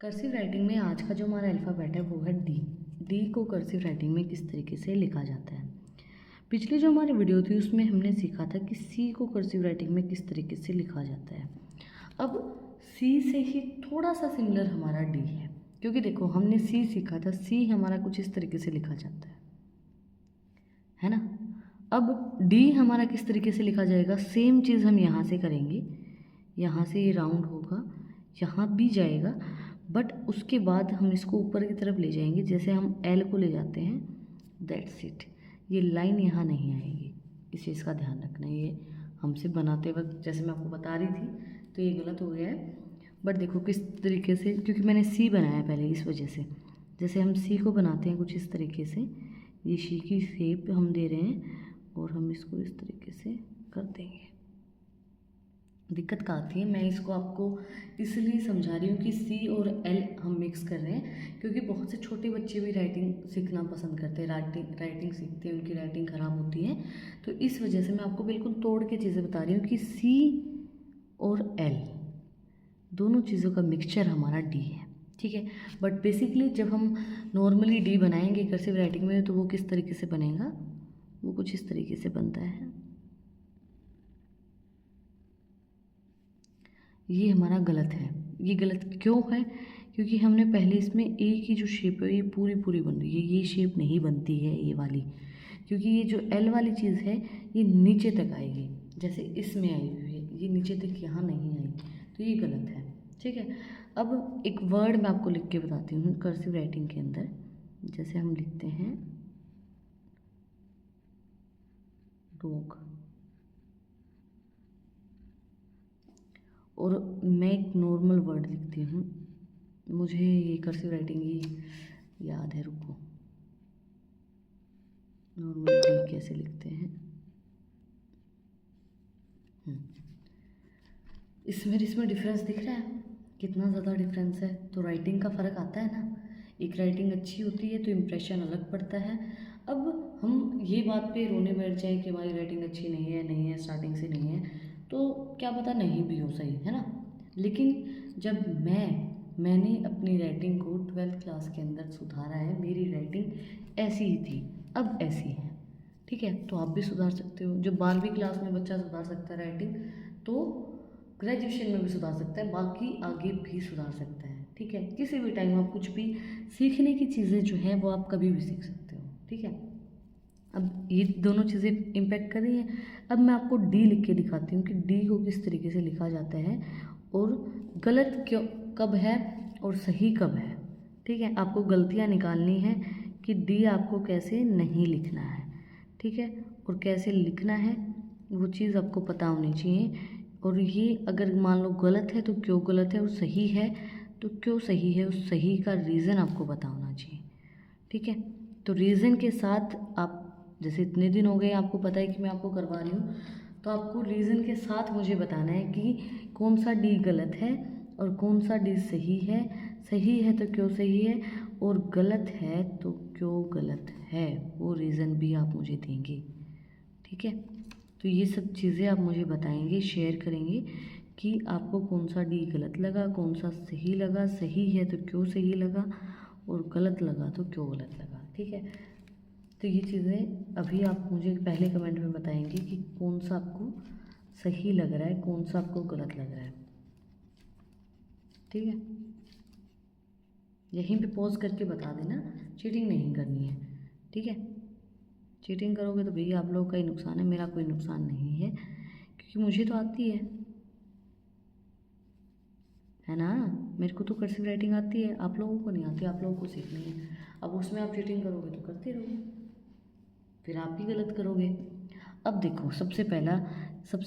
Cursive writing में आज का जो हमारा अल्फ़ाबेट है वो है डी। डी को कर्सिव राइटिंग में किस तरीके से लिखा जाता है। पिछली जो हमारी वीडियो थी उसमें हमने सीखा था कि सी को कर्सिव राइटिंग में किस तरीके से लिखा जाता है। अब सी से ही थोड़ा सा सिमिलर हमारा डी है, क्योंकि देखो हमने सी सीखा था, सी हमारा कुछ इस तरीके से लिखा जाता है ना। अब डी हमारा किस तरीके से लिखा जाएगा, सेम चीज़ हम यहाँ से करेंगे। यहाँ से ये राउंड होगा, यहाँ भी जाएगा, बट उसके बाद हम इसको ऊपर की तरफ ले जाएंगे, जैसे हम एल को ले जाते हैं। That's it. ये लाइन यहाँ नहीं आएगी, इस चीज़ का ध्यान रखना। ये हमसे बनाते वक्त जैसे मैं आपको बता रही थी तो ये गलत हो गया है, बट देखो किस तरीके से, क्योंकि मैंने सी बनाया पहले, इस वजह से। जैसे हम सी को बनाते हैं कुछ इस तरीके से, ये सी की शेप हम दे रहे हैं और हम इसको इस तरीके से कर देंगे। दिक्कत क्या आती है, मैं इसको आपको इसलिए समझा रही हूँ कि सी और एल हम मिक्स कर रहे हैं, क्योंकि बहुत से छोटे बच्चे भी राइटिंग सीखना पसंद करते हैं, राइटिंग सीखते हैं, उनकी राइटिंग ख़राब होती है। तो इस वजह से मैं आपको बिल्कुल तोड़ के चीज़ें बता रही हूँ कि सी और एल दोनों चीज़ों का मिक्सचर हमारा डी है, ठीक है। बट बेसिकली जब हम नॉर्मली डी बनाएंगे कर्सिव राइटिंग में तो वो किस तरीके से बनेगा, वो कुछ इस तरीके से बनता है। ये हमारा गलत है। ये गलत क्यों है, क्योंकि हमने पहले इसमें ए की जो शेप है ये पूरी पूरी बन रही है, ये शेप नहीं बनती है ये वाली, क्योंकि ये जो एल वाली चीज़ है ये नीचे तक आएगी, जैसे इसमें आई हुई है, ये नीचे तक यहाँ नहीं आई, तो ये गलत है, ठीक है। अब एक वर्ड मैं आपको लिख के बताती हूँ कर्सिव राइटिंग के अंदर। जैसे हम लिखते हैं डॉग, और मैं एक नॉर्मल वर्ड लिखती हूँ, मुझे ये कर्सिव राइटिंग ही याद है, रुको। नॉर्मल डी कैसे लिखते हैं, इसमें डिफरेंस दिख रहा है, कितना ज़्यादा डिफरेंस है। तो राइटिंग का फ़र्क आता है ना, एक राइटिंग अच्छी होती है तो इम्प्रेशन अलग पड़ता है। अब हम ये बात पे रोने बैठ जाए कि हमारी राइटिंग अच्छी नहीं है स्टार्टिंग से नहीं है, तो क्या पता नहीं भी हो, सही है ना। लेकिन जब मैंने अपनी राइटिंग को 12th क्लास के अंदर सुधारा है, मेरी राइटिंग ऐसी ही थी, अब ऐसी है, ठीक है। तो आप भी सुधार सकते हो। जब 12वीं क्लास में बच्चा सुधार सकता है राइटिंग, तो ग्रेजुएशन में भी सुधार सकता है, बाकी आगे भी सुधार सकता है, ठीक है। किसी भी टाइम आप कुछ भी सीखने की चीज़ें जो है वो आप कभी भी सीख सकते हो, ठीक है। अब ये दोनों चीज़ें इम्पैक्ट कर रही हैं। अब मैं आपको डी लिख के दिखाती हूँ कि डी को किस तरीके से लिखा जाता है और गलत क्यों कब है और सही कब है, ठीक है। आपको गलतियाँ निकालनी है कि डी आपको कैसे नहीं लिखना है, ठीक है, और कैसे लिखना है वो चीज़ आपको पता होनी चाहिए। और ये अगर मान लो गलत है तो क्यों गलत है, और सही है तो क्यों सही है, उस सही का रीज़न आपको पता होना चाहिए, ठीक है। तो रीज़न के साथ आप, जैसे इतने दिन हो गए आपको पता है कि मैं आपको करवा रही हूँ, तो आपको रीज़न के साथ मुझे बताना है कि कौन सा डी गलत है और कौन सा डी सही है। सही है तो क्यों सही है, और गलत है तो क्यों गलत है, वो रीज़न भी आप मुझे देंगे, ठीक है। तो ये सब चीज़ें आप मुझे बताएंगे, शेयर करेंगे कि आपको कौन सा डी गलत लगा, कौन सा सही लगा, सही है तो क्यों सही लगा, और गलत लगा तो क्यों गलत लगा, ठीक है। तो ये चीज़ें अभी आप मुझे पहले कमेंट में बताएंगे कि कौन सा आपको सही लग रहा है, कौन सा आपको गलत लग रहा है, ठीक है। यहीं पे पॉज करके बता देना, चीटिंग नहीं करनी है, ठीक है। चीटिंग करोगे तो भैया आप लोगों का ही नुकसान है, मेरा कोई नुकसान नहीं है, क्योंकि मुझे तो आती है ना। मेरे को तो कर्सिव राइटिंग आती है, आप लोगों को नहीं आती, आप लोगों को सीखनी है। अब उसमें आप चीटिंग करोगे तो करते रहोगे, फिर आप ही गलत करोगे। अब देखो सबसे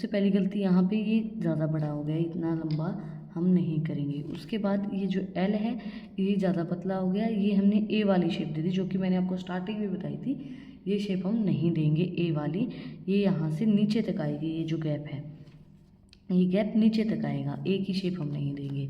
पहली गलती यहाँ पे, ये ज़्यादा बड़ा हो गया, इतना लंबा हम नहीं करेंगे। उसके बाद ये जो एल है ये ज़्यादा पतला हो गया, ये हमने ए वाली शेप दे दी, जो कि मैंने आपको स्टार्टिंग में बताई थी। ये शेप हम नहीं देंगे ए वाली, ये यहाँ से नीचे तक आएगी, ये जो गैप है ये गैप नीचे तक आएगा, ए की शेप हम नहीं देंगे।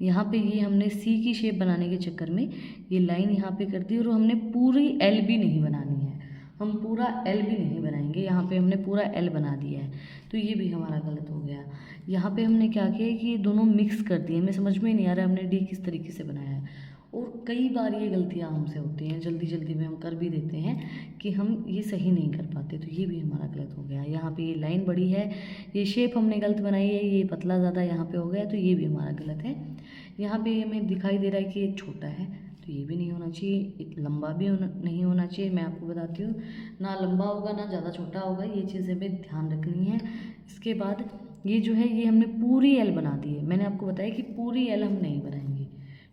यहाँ पे ये हमने सी की शेप बनाने के चक्कर में ये लाइन यहाँ पे कर दी, और हमने पूरी एल भी नहीं बनानी है, हम पूरा एल भी नहीं बनाएंगे, यहाँ पे हमने पूरा एल बना दिया है, तो ये भी हमारा गलत हो गया। यहाँ पे हमने क्या किया कि ये दोनों मिक्स कर दिए, हमें समझ में नहीं आ रहा हमने डी किस तरीके से बनाया है। और कई बार ये गलतियाँ हमसे होती हैं, जल्दी जल्दी में हम कर भी देते हैं कि हम ये सही नहीं कर पाते, तो ये भी हमारा गलत हो गया। यहाँ पे ये लाइन बड़ी है, ये शेप हमने गलत बनाई है, ये पतला ज़्यादा यहाँ पे हो गया, तो ये भी हमारा गलत है। यहाँ पे हमें दिखाई दे रहा है कि ये छोटा है, तो ये भी नहीं होना चाहिए, लंबा भी नहीं होना चाहिए। मैं आपको बताती हूँ, ना लंबा होगा ना ज़्यादा छोटा होगा, ये चीज़ें हमें ध्यान रखनी है। इसके बाद ये जो है ये हमने पूरी एल बना दी है, मैंने आपको बताया कि पूरी एल हम नहीं बनाएंगे,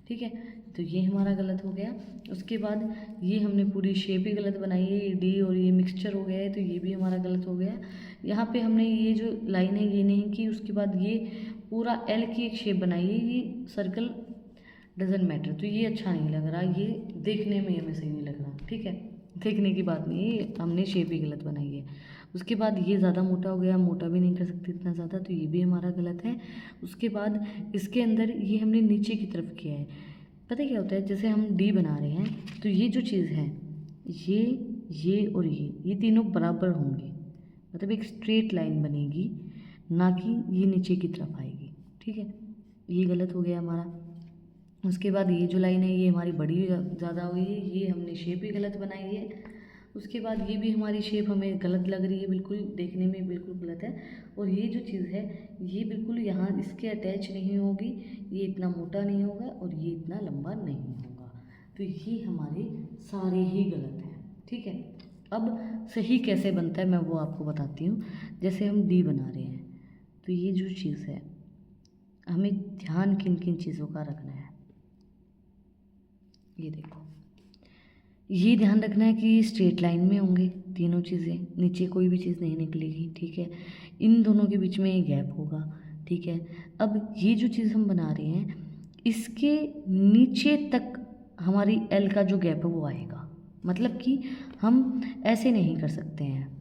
ठीक है, तो ये हमारा गलत हो गया। उसके बाद ये हमने पूरी शेप ही गलत बनाई है, ये डी और ये मिक्सचर हो गया है, तो ये भी हमारा गलत हो गया। यहाँ पे हमने ये जो लाइन है ये नहीं की, उसके बाद ये पूरा एल की एक शेप बनाई है, ये सर्कल डजेंट मैटर, तो ये अच्छा नहीं लग रहा, ये देखने में हमें सही नहीं लग रहा, ठीक है, देखने की बात नहीं है, हमने शेप ही गलत बनाई है। उसके बाद ये ज़्यादा मोटा हो गया, मोटा भी नहीं कर सकते इतना ज़्यादा, तो ये भी हमारा गलत है। उसके बाद इसके अंदर ये हमने नीचे की तरफ किया है, पता है क्या होता है, जैसे हम डी बना रहे हैं तो ये जो चीज़ है ये और ये तीनों बराबर होंगी, मतलब एक स्ट्रेट लाइन बनेगी, ना कि ये नीचे की तरफ आएगी, ठीक है, ये गलत हो गया हमारा। उसके बाद ये जो लाइन है ये हमारी बड़ी ज़्यादा हुई है, ये हमने शेप ही गलत बनाई है। उसके बाद ये भी हमारी शेप हमें गलत लग रही है, बिल्कुल देखने में बिल्कुल गलत है। और ये जो चीज़ है ये बिल्कुल यहाँ इसके अटैच नहीं होगी, ये इतना मोटा नहीं होगा और ये इतना लंबा नहीं होगा, तो ये हमारे सारे ही गलत हैं, ठीक है। अब सही कैसे बनता है मैं वो आपको बताती हूँ। जैसे हम डी बना रहे हैं तो ये जो चीज़ है हमें ध्यान किन किन चीज़ों का रखना है, ये देखो, ये ध्यान रखना है कि स्ट्रेट लाइन में होंगे तीनों चीज़ें, नीचे कोई भी चीज़ नहीं निकलेगी, ठीक है, इन दोनों के बीच में एक गैप होगा, ठीक है। अब ये जो चीज़ हम बना रहे हैं इसके नीचे तक हमारी एल का जो गैप है वो आएगा, मतलब कि हम ऐसे नहीं कर सकते हैं,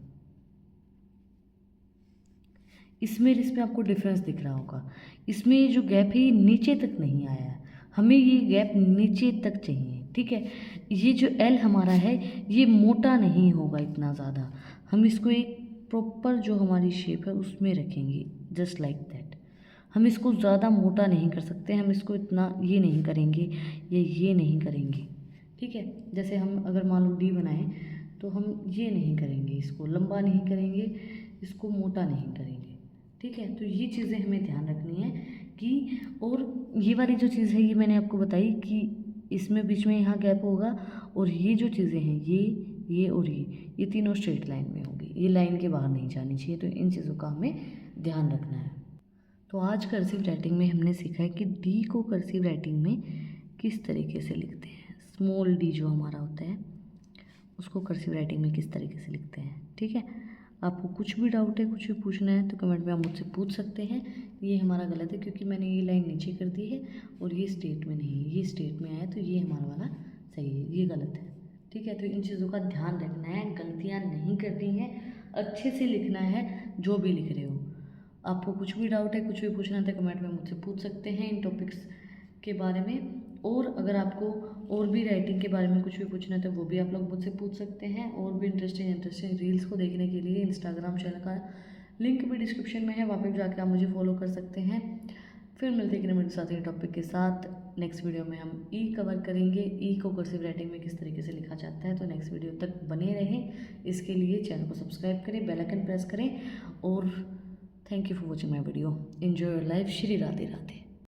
इसमें आपको डिफरेंस दिख रहा होगा, इसमें ये जो गैप है ये नीचे तक नहीं आया है, हमें ये गैप नीचे तक चाहिए, ठीक है। ये जो एल हमारा है ये मोटा नहीं होगा इतना ज़्यादा, हम इसको एक प्रॉपर जो हमारी शेप है उसमें रखेंगे, जस्ट लाइक दैट। हम इसको ज़्यादा मोटा नहीं कर सकते, हम इसको इतना ये नहीं करेंगे या ये नहीं करेंगे, ठीक है। जैसे हम अगर मान लो डी बनाएं तो हम ये नहीं करेंगे, इसको लंबा नहीं करेंगे, इसको मोटा नहीं करेंगे, ठीक है। तो ये चीज़ें हमें ध्यान रखनी है कि, और ये वाली जो चीज़ है ये मैंने आपको बताई कि इसमें बीच में यहाँ गैप होगा, और ये जो चीज़ें हैं ये और ये तीनों स्ट्रेट लाइन में होगी, ये लाइन के बाहर नहीं जानी चाहिए, तो इन चीज़ों का हमें ध्यान रखना है। तो आज कर्सिव राइटिंग में हमने सीखा है कि डी को कर्सिव राइटिंग में किस तरीके से लिखते हैं, स्मॉल डी जो हमारा होता है उसको कर्सिव राइटिंग में किस तरीके से लिखते हैं, ठीक है। आपको कुछ भी डाउट है, कुछ भी पूछना है तो कमेंट में आप मुझसे पूछ सकते हैं। ये हमारा गलत है क्योंकि मैंने ये लाइन नीचे कर दी है और ये स्ट्रेट में नहीं, ये स्ट्रेट में आया, तो ये हमारा वाला सही है, ये गलत है, ठीक है। तो इन चीज़ों का ध्यान रखना है, गलतियाँ नहीं करनी है, अच्छे से लिखना है जो भी लिख रहे हो। आपको कुछ भी डाउट है, कुछ भी पूछना है तो कमेंट में मुझसे पूछ सकते हैं इन टॉपिक्स के बारे में। और अगर आपको और भी राइटिंग के बारे में कुछ भी पूछना है तो वो भी आप लोग मुझसे पूछ सकते हैं। और भी इंटरेस्टिंग रील्स को देखने के लिए इंस्टाग्राम चैनल का लिंक भी डिस्क्रिप्शन में है, वहाँ पर जाकर आप मुझे फॉलो कर सकते हैं। फिर मिलते हैं मेरे साथ टॉपिक के साथ नेक्स्ट वीडियो में। हम ई कवर करेंगे, ई को कर्सिव राइटिंग में किस तरीके से लिखा जाता है। तो नेक्स्ट वीडियो तक बने रहें, इसके लिए चैनल को सब्सक्राइब करें, बेल आइकन प्रेस करें। और thank you for watching my video. Enjoy your life. Shri Radhe Radhe.